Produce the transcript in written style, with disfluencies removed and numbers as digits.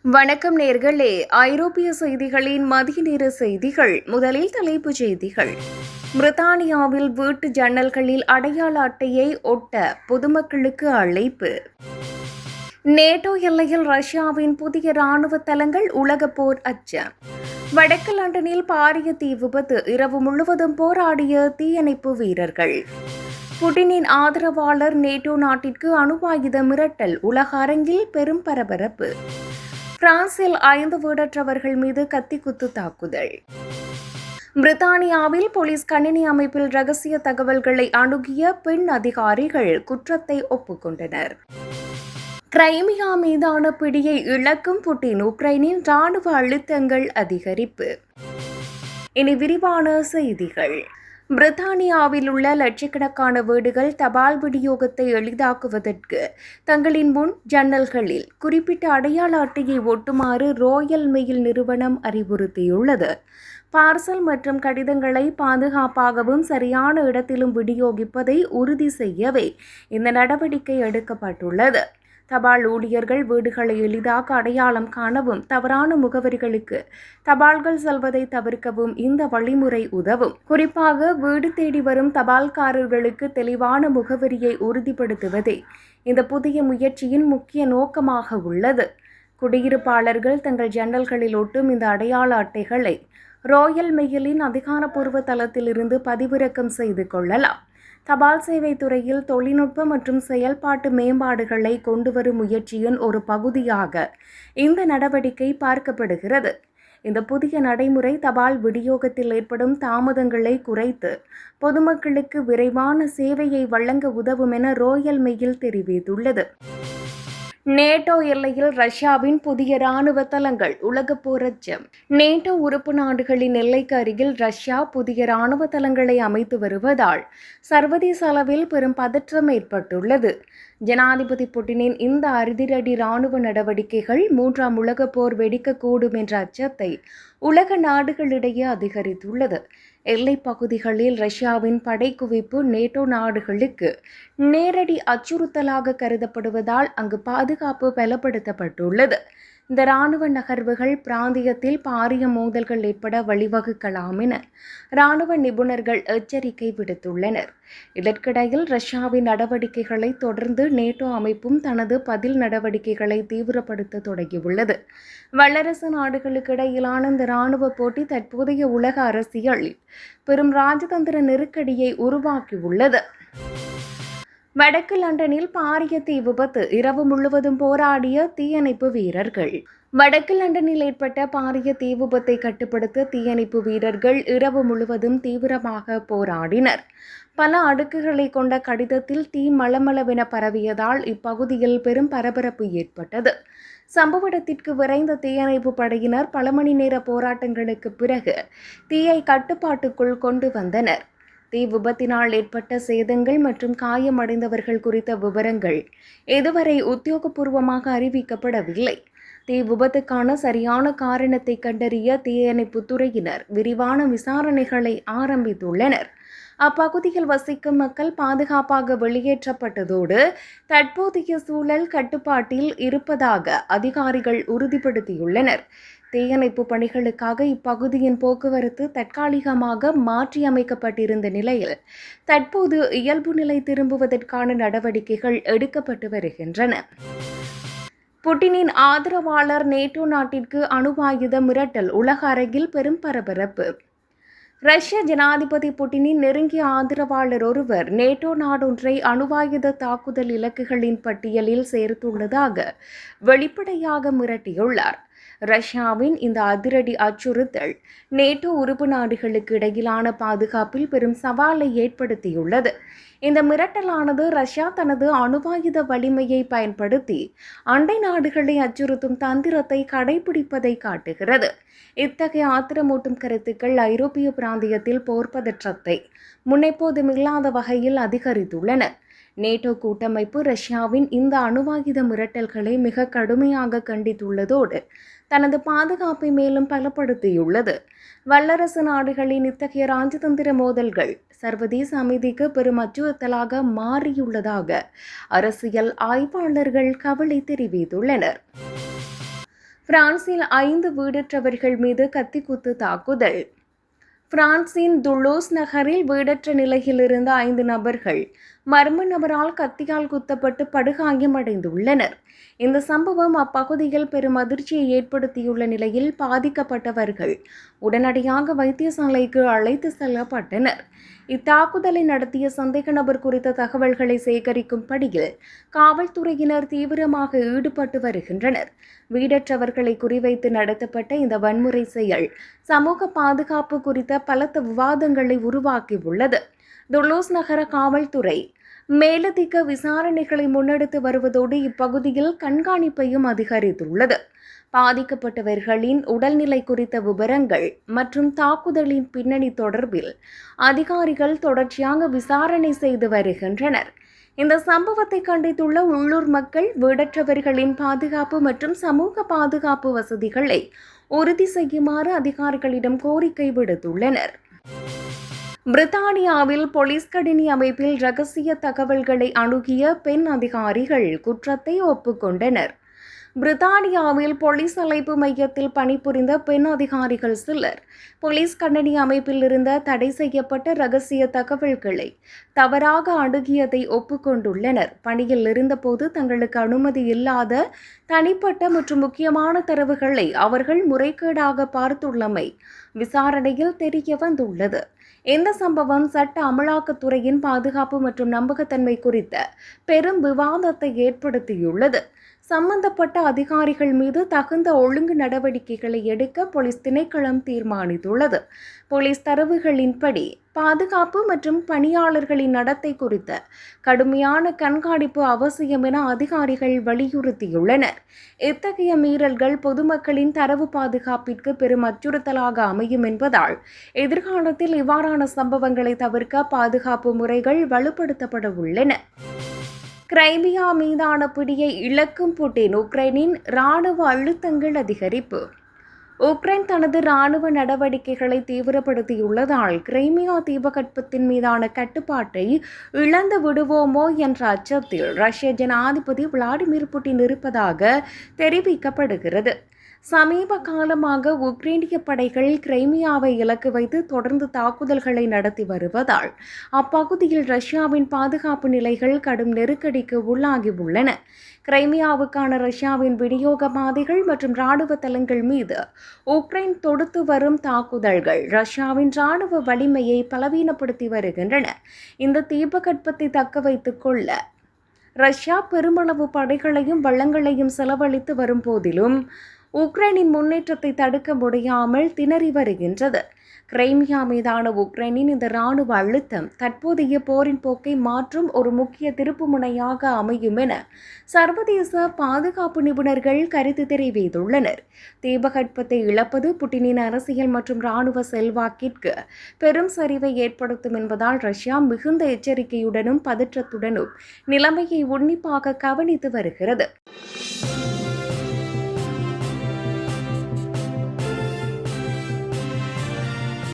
வணக்கம் நேர்களே, ஐரோப்பிய செய்திகளின் மதிய நேர செய்திகள். முதலில் தலைப்புச் செய்திகள். பிரித்தானியாவில் வீட்டு ஜன்னல்களில் அடையாள அட்டையை ஒட்ட பொதுமக்களுக்கு அழைப்பு. நேட்டோ எல்லையில் ரஷ்யாவின் புதிய ராணுவ தளங்கள் உலக போர் அச்சம். வடக்கு லண்டனில் பாரிய தீ விபத்து, இரவு முழுவதும் போராடிய தீயணைப்பு வீரர்கள். புடினின் ஆதரவாளர் நேட்டோ நாட்டிற்கு அணுவாயுத மிரட்டல், உலக அரங்கில் பெரும் பரபரப்பு. பிரான்சில் 5 வீடற்றவர்கள் மீது கத்திக்குத்து தாக்குதல். பிரித்தானியாவில் போலீஸ் கணினி அமைப்பில் ரகசிய தகவல்களை அணுகிய பெண் அதிகாரிகள் குற்றத்தை ஒப்புக்கொண்டனர். கிரைமியா மீதான பிடியை இழக்கும் புட்டின், உக்ரைனின் ராணுவ அழுத்தங்கள் அதிகரிப்பு. இனி விரிவான செய்திகள். பிரித்தானியாவில் உள்ள லட்சக்கணக்கான வீடுகள் தபால் விநியோகத்தை எளிதாக்குவதற்கு தங்களின் முன் ஜன்னல்களில் குறிப்பிட்ட அடையாள அட்டையை ஒட்டுமாறு ராயல் மெயில் நிறுவனம் அறிவுறுத்தியுள்ளது. பார்சல் மற்றும் கடிதங்களை பாதுகாப்பாகவும் சரியான இடத்திலும் விநியோகிப்பதை உறுதி செய்யவே இந்த நடவடிக்கை எடுக்கப்பட்டுள்ளது. தபால் ஊழியர்கள் வீடுகளை எளிதாக அடையாளம் காணவும் தவறான முகவரிகளுக்கு தபால்கள் செல்வதை தவிர்க்கவும் இந்த வழிமுறை உதவும். குறிப்பாக வீடு தேடி வரும் தபால்காரர்களுக்கு தெளிவான முகவரியை உறுதிப்படுத்துவதே இந்த புதிய முயற்சியின் முக்கிய நோக்கமாக உள்ளது. குடியிருப்பாளர்கள் தங்கள் ஜன்னல்களில் ஒட்டும் இந்த அடையாள அட்டைகளை ராயல் மெயிலின் அதிகாரப்பூர்வ தளத்திலிருந்து பதிவிறக்கம் செய்து கொள்ளலாம். தபால் சேவை துறையில் தொழில்நுட்ப மற்றும் செயல்பாட்டு மேம்பாடுகளை கொண்டுவரும் முயற்சியின் ஒரு பகுதியாக இந்த நடவடிக்கை பார்க்கப்படுகிறது. இந்த புதிய நடைமுறை தபால் விநியோகத்தில் ஏற்படும் தாமதங்களை குறைத்து பொதுமக்களுக்கு விரைவான சேவையை வழங்க உதவும் என ராயல் மெயில் தெரிவித்துள்ளது. நேட்டோ எல்லையில் ரஷ்யாவின் புதிய ராணுவ தளங்கள், உலக போர் அச்சம். நேட்டோ உறுப்பு நாடுகளின் எல்லைக்கு அருகில் ரஷ்யா புதிய ராணுவ தளங்களை அமைத்து வருவதால் சர்வதேச அளவில் பெரும் பதற்றம் ஏற்பட்டுள்ளது. ஜனாதிபதி புட்டினின் இந்த அதிரடி ராணுவ நடவடிக்கைகள் 3ஆம் உலகப் போர் வெடிக்கக்கூடும் என்ற அச்சத்தை உலக நாடுகளிடையே அதிகரித்துள்ளது. எல்லைப் பகுதிகளில் ரஷ்யாவின் படைக்குவிப்பு நேட்டோ நாடுகளுக்கு நேரடி அச்சுறுத்தலாக கருதப்படுவதால் அங்கு பாதுகாப்பு பலப்படுத்தப்பட்டுள்ளது. இந்த இராணுவ நகர்வுகள் பிராந்தியத்தில் பாரிய மோதல்கள் ஏற்பட வழிவகுக்கலாம் என இராணுவ நிபுணர்கள் எச்சரிக்கை விடுத்துள்ளனர். இதற்கிடையில் ரஷ்யாவின் நடவடிக்கைகளை தொடர்ந்து நேட்டோ அமைப்பும் தனது பதில் நடவடிக்கைகளை தீவிரப்படுத்த தொடங்கியுள்ளது. வல்லரசு நாடுகளுக்கு இடையிலான இந்த இராணுவ போட்டி தற்போதைய உலக அரசியலில் பெரும் ராஜதந்திர நெருக்கடியை உருவாக்கியுள்ளது. வடக்கு லண்டனில் பாரிய தீ விபத்து, இரவு முழுவதும் போராடிய தீயணைப்பு வீரர்கள். வடக்கு லண்டனில் ஏற்பட்ட பாரிய தீ விபத்தை கட்டுப்படுத்த தீயணைப்பு வீரர்கள் இரவு முழுவதும் தீவிரமாக போராடினர். பல அடுக்குகளை கொண்ட கடிதத்தில் தீ மளமளவென பரவியதால் இப்பகுதியில் பெரும் பரபரப்பு ஏற்பட்டது. சம்பவ இடத்திற்கு விரைந்த தீயணைப்பு படையினர் பல மணி நேர போராட்டங்களுக்கு பிறகு தீயை கட்டுப்பாட்டுக்குள் கொண்டு வந்தனர். தீ விபத்தினால் ஏற்பட்ட சேதங்கள் மற்றும் காயமடைந்தவர்கள் குறித்த விவரங்கள் இதுவரை உத்தியோகபூர்வமாக அறிவிக்கப்படவில்லை. தீ விபத்துக்கான சரியான காரணத்தை கண்டறிய தீயணைப்பு துறையினர் விரிவான விசாரணைகளை ஆரம்பித்துள்ளனர். அப்பகுதியில் வசிக்கும் மக்கள் பாதுகாப்பாக வெளியேற்றப்பட்டதோடு தற்போதைய சூழல் கட்டுப்பாட்டில் இருப்பதாக அதிகாரிகள் உறுதிப்படுத்தியுள்ளனர். தீயணைப்பு பணிகளுக்காக இப்பகுதியின் போக்குவரத்து தற்காலிகமாக மாற்றியமைக்கப்பட்டிருந்த நிலையில் தற்போது இயல்பு நிலை திரும்புவதற்கான நடவடிக்கைகள் எடுக்கப்பட்டு வருகின்றன. புட்டினின் ஆதரவாளர் நேட்டோ நாட்டிற்கு அணுவாயுத மிரட்டல், உலக அரங்கில் பெரும் பரபரப்பு. ரஷ்ய ஜனாதிபதி புட்டினின் நெருங்கிய ஆதரவாளர் ஒருவர் நேட்டோ நாடொன்றை அணுவாயுத தாக்குதல் இலக்குகளின் பட்டியலில் சேர்த்துள்ளதாக வெளிப்படையாக மிரட்டியுள்ளார். ரஷ்யாவின் இந்த அதிரடி அச்சுறுத்தல் நேட்டோ உறுப்பு நாடுகளுக்கு இடையிலான பாதுகாப்பில் பெரும் சவாலை ஏற்படுத்தியுள்ளது. இந்த மிரட்டலானது ரஷ்யா தனது அணுவாயுத வலிமையை பயன்படுத்தி அண்டை நாடுகளை அச்சுறுத்தும் தந்திரத்தை கடைபிடிப்பதை காட்டுகிறது. இத்தகைய ஆத்திரமூட்டும் கருத்துக்கள் ஐரோப்பிய பிராந்தியத்தில் போர் பதற்றத்தை முன்னெப்போதுமில்லாத வகையில் அதிகரித்துள்ளன. நேட்டோ கூட்டமைப்பு ரஷ்யாவின் இந்த அணுவாயுத மிரட்டல்களை மிக கடுமையாக கண்டித்துள்ளதோடு தனது பாதுகாப்பை மேலும் பலப்படுத்தியுள்ளது. வல்லரசு நாடுகளின் இத்தகைய ராஜதந்திர மோதல்கள் சர்வதேச அமைதிக்கு பெரும் அச்சுறுத்தலாக மாறியுள்ளதாக அரசியல் ஆய்வாளர்கள் கவலை தெரிவித்துள்ளனர். பிரான்சில் 5 வீடற்றவர்கள் மீது கத்திக்குத்து தாக்குதல். பிரான்சின் துலூஸ் நகரில் வீடற்ற நிலையில் இருந்த 5 நபர்கள் மர்ம நபரால் கத்தியால் குத்தப்பட்டு படுகாயமடைந்துள்ளனர். இந்த சம்பவம் அப்பகுதியில் பெரும் அதிர்ச்சியை ஏற்படுத்தியுள்ள நிலையில் பாதிக்கப்பட்டவர்கள் உடனடியாக வைத்தியசாலைக்கு அழைத்து செல்லப்பட்டனர். இத்தாக்குதலை நடத்திய சந்தேக நபர் குறித்த தகவல்களை சேகரிக்கும் பணியில் காவல்துறையினர் தீவிரமாக ஈடுபட்டு வருகின்றனர். வீடற்றவர்களை குறிவைத்து நடத்தப்பட்ட இந்த வன்முறை செயல் சமூக பாதுகாப்பு குறித்த பலத்த விவாதங்களை உருவாக்கியுள்ளது. துலூஸ் நகர காவல்துறை மேலதிக விசாரணைகளை முன்னெடுத்து வருவதோடு இப்பகுதியில் கண்காணிப்பையும் அதிகரித்துள்ளது. பாதிக்கப்பட்டவர்களின் உடல்நிலை குறித்த விவரங்கள் மற்றும் தாக்குதலின் பின்னணி தொடர்பில் அதிகாரிகள் தொடர்ச்சியாக விசாரணை செய்து வருகின்றனர். இந்த சம்பவத்தை கண்டித்துள்ள உள்ளூர் மக்கள் வீடற்றவர்களின் பாதுகாப்பு மற்றும் சமூக பாதுகாப்பு வசதிகளை உறுதி செய்யுமாறு அதிகாரிகளிடம் கோரிக்கை விடுத்துள்ளனர். பிரித்தானியாவில் போலீஸ் கணினி அமைப்பில் இரகசிய தகவல்களை அணுகிய பெண் அதிகாரிகள் குற்றத்தை ஒப்புக்கொண்டனர். பிரித்தானியாவில் போலீஸ் அழைப்பு மையத்தில் பணிபுரிந்த பெண் அதிகாரிகள் சிலர் போலீஸ் கணினி அமைப்பில் இருந்த தடை செய்யப்பட்ட இரகசிய தகவல்களை தவறாக அணுகியதை ஒப்புக்கொண்டுள்ளனர். பணியில் இருந்தபோது தங்களுக்கு அனுமதி இல்லாத தனிப்பட்ட மற்றும் முக்கியமான தரவுகளை அவர்கள் முறைகேடாக பார்த்துள்ளமை விசாரணையில் தெரிய வந்துள்ளது. இந்த சம்பவம் சட்ட அமலாக்கத்துறையின் பாதுகாப்பு மற்றும் நம்பகத்தன்மை குறித்த பெரும் விவாதத்தை ஏற்படுத்தியுள்ளது. சம்பந்தப்பட்ட அதிகாரிகள் மீது தகுந்த ஒழுங்கு நடவடிக்கைகளை எடுக்க போலீஸ் திணைக்களம் தீர்மானித்துள்ளது. போலீஸ் தரவுகளின்படி பாதுகாப்பு மற்றும் பணியாளர்களின் நடத்தை குறித்த கடுமையான கண்காணிப்பு அவசியம் என அதிகாரிகள் வலியுறுத்தியுள்ளனர். இத்தகைய மீறல்கள் பொதுமக்களின் தரவு பாதுகாப்பிற்கு பெரும் அச்சுறுத்தலாக அமையும் என்பதால் எதிர்காலத்தில் இவ்வாறான சம்பவங்களை தவிர்க்க பாதுகாப்பு முறைகள் வலுப்படுத்தப்பட உள்ளன. கிரைமியா மீதான பிடியை இழக்கும் புட்டின் உக்ரைனின் இராணுவ அழுத்தங்கள் அதிகரிப்பு. உக்ரைன் தனது இராணுவ நடவடிக்கைகளை தீவிரப்படுத்தியுள்ளதால் கிரைமியா தீபகற்பத்தின் மீதான கட்டுப்பாட்டை இழந்து விடுவோமோ என்ற அச்சத்தில் ரஷ்ய ஜனாதிபதி விளாடிமிர் புட்டின் இருப்பதாக தெரிவிக்கப்படுகிறது. சமீப காலமாக உக்ரைனிய படைகள் கிரைமியாவை இலக்கு வைத்து தொடர்ந்து தாக்குதல்களை நடத்தி வருவதால் அப்பகுதியில் ரஷ்யாவின் பாதுகாப்பு நிலைகள் கடும் நெருக்கடிக்கு உள்ளாகியுள்ளன. கிரைமியாவுக்கான ரஷ்யாவின் விநியோக பாதைகள் மற்றும் இராணுவ தளங்கள் மீது உக்ரைன் தொடுத்து வரும் தாக்குதல்கள் ரஷ்யாவின் இராணுவ வலிமையை பலவீனப்படுத்தி வருகின்றன. இந்த தீபகற்பத்தை தக்க வைத்துக் கொள்ள ரஷ்யா பெருமளவு படைகளையும் வளங்களையும் செலவழித்து வரும் போதிலும் உக்ரைனின் முன்னேற்றத்தை தடுக்க முடியாமல் திணறி வருகின்றது. கிரைமியா மீதான உக்ரைனின் இந்த இராணுவ அழுத்தம் தற்போதைய போரின் போக்கை மாற்றும் ஒரு முக்கிய திருப்புமுனையாக அமையும் என சர்வதேச பாதுகாப்பு நிபுணர்கள் கருத்து தெரிவித்துள்ளனர். தீபகற்பத்தை இழப்பது புட்டினின் அரசியல் மற்றும் இராணுவ செல்வாக்கிற்கு பெரும் சரிவை ஏற்படுத்தும் என்பதால் ரஷ்யா மிகுந்த எச்சரிக்கையுடனும் பதற்றத்துடனும் நிலைமையை உன்னிப்பாக கவனித்து வருகிறது.